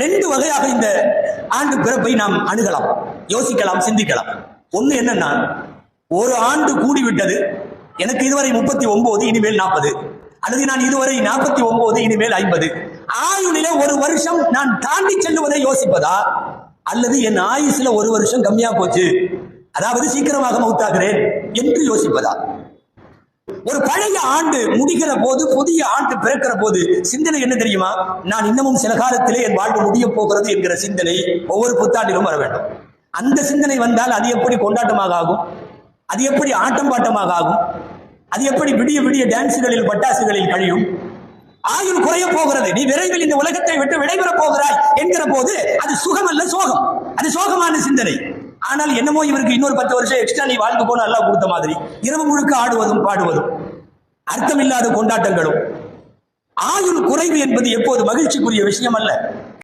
ரெண்டு வகையாக இந்த ஆண்டு பிறப்பை நாம் அணுகலாம், யோசிக்கலாம், சிந்திக்கலாம். ஒண்ணு என்னன்னா, ஒரு ஆண்டு கூடிவிட்டது, எனக்கு இதுவரை 39, இனிமேல் 40, அல்லது நான் இதுவரை 49, இனிமேல் 50. ஆயுளில ஒரு வருஷம் நான் தாண்டி செல்லுவதை யோசிப்பதா, அல்லது என் ஆயுசுல ஒரு வருஷம் கம்மியா போச்சு, அதாவது சீக்கிரமாக மௌத்தாகிறேன் என்று யோசிப்பதா? ஒரு பழைய ஆண்டு முடிகிற போது, புதிய ஆண்டு பிறக்கிற போது சிந்தனை என்ன தெரியுமா? நான் இன்னமும் சில காலத்திலே என் வாழ்வு முடிய போகிறது என்கிற சிந்தனை ஒவ்வொரு புத்தாண்டிலும் வர வேண்டும். அந்த சிந்தனை வந்தால் அது எப்படி கொண்டாட்டமாக ஆகும்? அது எப்படி ஆட்டம் பாட்டமாக ஆகும்? அது எப்படி விடிய விடிய டான்ஸுகளில் பட்டாசுகளில் கழியும்? ஆயுள் குறைய போகிறது, நீ விரைவில் இந்த உலகத்தை விட்டு விடைபெறப் போகிறாய் என்கிற போது அது சுகம் அல்ல, சோகம். அது சோகமான சிந்தனை. ஆனால் என்னமோ இவருக்கு இன்னொரு 10 வருஷம் எக்ஸ்ட்ரா நீ வாழ்ந்து போன அல்லாஹ் கொடுத்த மாதிரி இரவு முழுக்க ஆடுவதும் பாடுவதும் அர்த்தமில்லாத கொண்டாட்டங்களும். ஆயுள் குறைவு என்பது எப்போது மகிழ்ச்சிக்குரிய விஷயம் அல்ல.